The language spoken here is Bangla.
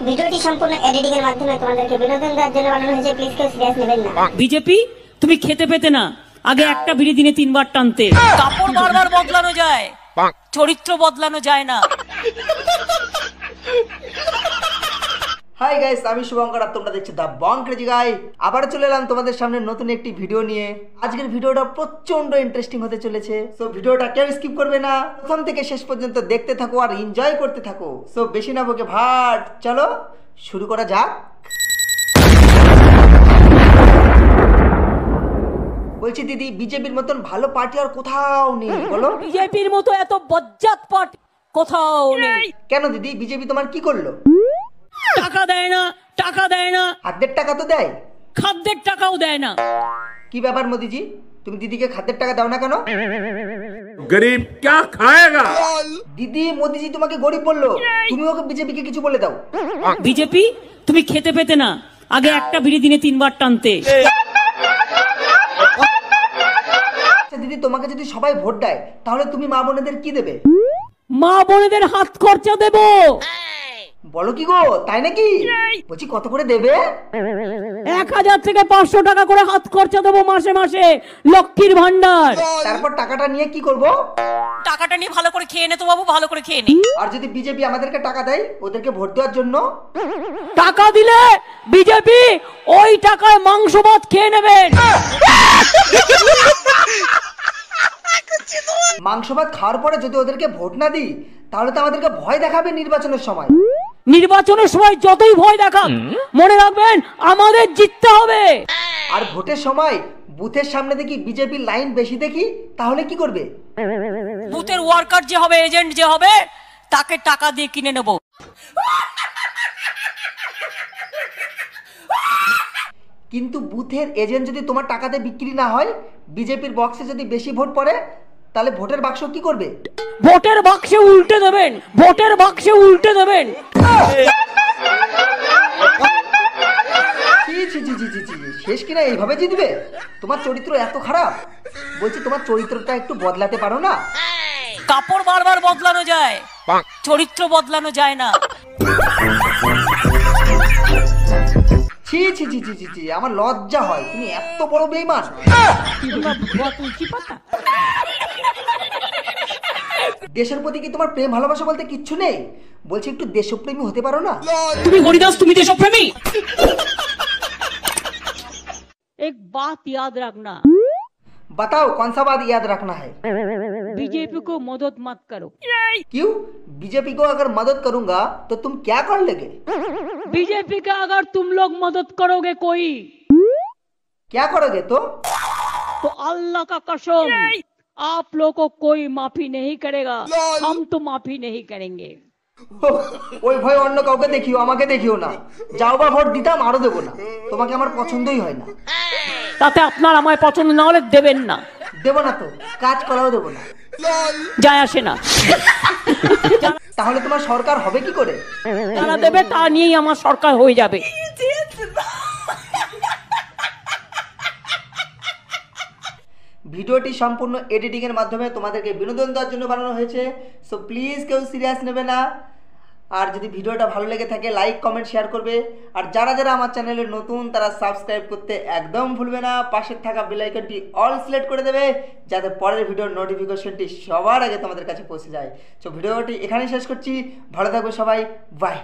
ভিডিওটি সম্পূর্ণ এডিটিং এর মাধ্যমে তোমাদেরকে বিনোদন দেওয়ার জন্য বানানো হয়েছে, প্লিজ কেউ সিরিয়াস নেবেন না। বিজেপি তুমি খেতে পেতে না, আগে একটা বিড়ি দিনে 3 বার টানতে। কাপড় বারবার বদলানো যায়, চরিত্র বদলানো যায় না। হাই গাইস, আমি শুভঙ্কর আর তোমরা দেখছো দ্য বং ক্রেজি গাই। আবার চলে এলাম তোমাদের সামনে নতুন একটি ভিডিও নিয়ে। আজকের ভিডিওটা প্রচন্ড ইন্টারেস্টিং হতে চলেছে। সো ভিডিওটা কেউ স্কিপ করবে না, প্রথম থেকে শেষ পর্যন্ত দেখতে থাকো আর এনজয় করতে থাকো। সো বেশি না বকে ভাট, চলো শুরু করা যাক। বলছি দিদি, বিজেপির মতন ভালো পার্টি আর কোথাও নেই, বলো। বিজেপির মতো এত বজ্জাত পার্টি কোথাও নেই। কেন দিদি, বিজেপি তোমার কি করলো? টাকা দেয় না, টাকা দেয় না। খাদ্যের টাকা তো দেয়, খাদ্যের টাকাও দেয় না। কি ব্যাপার মোদিজি, তুমি দিদিকে খাদ্যের টাকা দাও না কেন? গরিব क्या खाएगा? দিদি, মোদিজি তোমাকে গরিব বললো, তুমি ওকে বিজেপিকে কিছু বলে দাও। বিজেপি তুমি খেতে পেতে না, আগে একটা বিড়ি দিনে 3 বার টানতে। আচ্ছা দিদি, তোমাকে যদি সবাই ভোট দেয় তাহলে তুমি মা বোনেদের কি দেবে? মা বোনেদের হাত খরচা দেব। বলো কি গো, তাই নাকি? বলছি কত করে দেবে? 1000 থেকে 500 টাকা করে হাত খরচা দেবো মাসে মাসে, লক্ষ্মীর ভান্ডার। তারপর টাকাটা নিয়ে কি করব? টাকাটা নিয়ে ভালো করে খেয়ে নে তো বাবু, ভালো করে খেয়ে নে। আর যদি বিজেপি আমাদেরকে টাকা দেয় ওদেরকে ভোট দেওয়ার জন্য? টাকা দিলে বিজেপি ওই টাকায় মাংস ভাত খেয়ে নেবেন। মাংস ভাত খাওয়ার পরে যদি ওদেরকে ভোট না দিই তাহলে তো আমাদেরকে ভয় দেখাবে নির্বাচনের সময়। নির্বাচনের সময় যতই ভয় দেখাক, মনে রাখবেন আমাদের জিততে হবে। আর ভোটের সময় বুথের সামনে দেখি বিজেপির লাইন বেশি দেখি, তাহলে কি করবে? বুথের ওয়ার্কার যে হবে, এজেন্ট যে হবে, তাকে টাকা দিয়ে কিনে নেব। কিন্তু বুথের এজেন্ট যদি তোমার টাকাতে বিক্রি না হয়, বিজেপির বক্সে যদি বেশি ভোট পড়ে, তাহলে ভোটের বাক্স কি করবে? ভোটের বাক্সে উল্টে দেবেন, ভোটের বাক্সে উল্টে দেবেন। শেষ কিনা এইভাবে জিতবে? তোমার চরিত্র এত খারাপ। বলছি তোমার চরিত্রটা একটু বদলাতে পারো না? কাপড় বারবার বদলানো যায়, চরিত্র বদলানো যায় না। ছি ছি ছি ছি ছি, আমার লজ্জা হয়, তুমি এত বড় বেঈমান। দেশের প্রতি কি তোমার প্রেম ভালোবাসা বলতে কিচ্ছু নেই? বলছি একটু দেশপ্রেমী হতে পারো না? তুমি হরিদাস, তুমি দেশপ্রেমী। एक बात याद रखना। बताओ कौन सा बात याद रखना है? बीजेपी को मदद मत करो। क्यों? बीजेपी को अगर मदद करूंगा तो तुम क्या कर लोगे? बीजेपी का अगर तुम लोग मदद करोगे कोई, क्या करोगे? तो अल्लाह का कसम, आप लोग को कोई माफी नहीं करेगा, हम तो माफी नहीं करेंगे। ওই ভয় অন্য কাউকে দেখিও, আমাকে দেখিও না। যাও বা ভোট দিতাম, আরো দেবো না। তোমাকে আমার পছন্দই হয় না। তাতে আপনার আমায় পছন্দ না হলে দেবেন না। দেবো না তো, কাজ করাও দেবো না, যায় আসে না। তাহলে তোমার সরকার হবে কি করে? যারা দেবে তা নিয়েই আমার সরকার হয়ে যাবে। ভিডিওটি সম্পূর্ণ এডিটিং এর মাধ্যমে তোমাদেরকে বিনোদন দেওয়ার জন্য বানানো হয়েছে। সো প্লিজ কেউ সিরিয়াস নেবে না। আর যদি ভিডিওটা ভালো লেগে থাকে লাইক কমেন্ট শেয়ার করবে। আর যারা যারা আমার চ্যানেলে নতুন তারা সাবস্ক্রাইব করতে একদম ভুলবে না। পাশে থাকা বেল আইকনটি অল সিলেক্ট করে দেবে, যাতে পরের ভিডিওর নোটিফিকেশনটি সবার আগে তোমাদের কাছে পৌঁছে যায়। সো ভিডিওটি এখানেই শেষ করছি। ভালো থাকবে সবাই, বাই।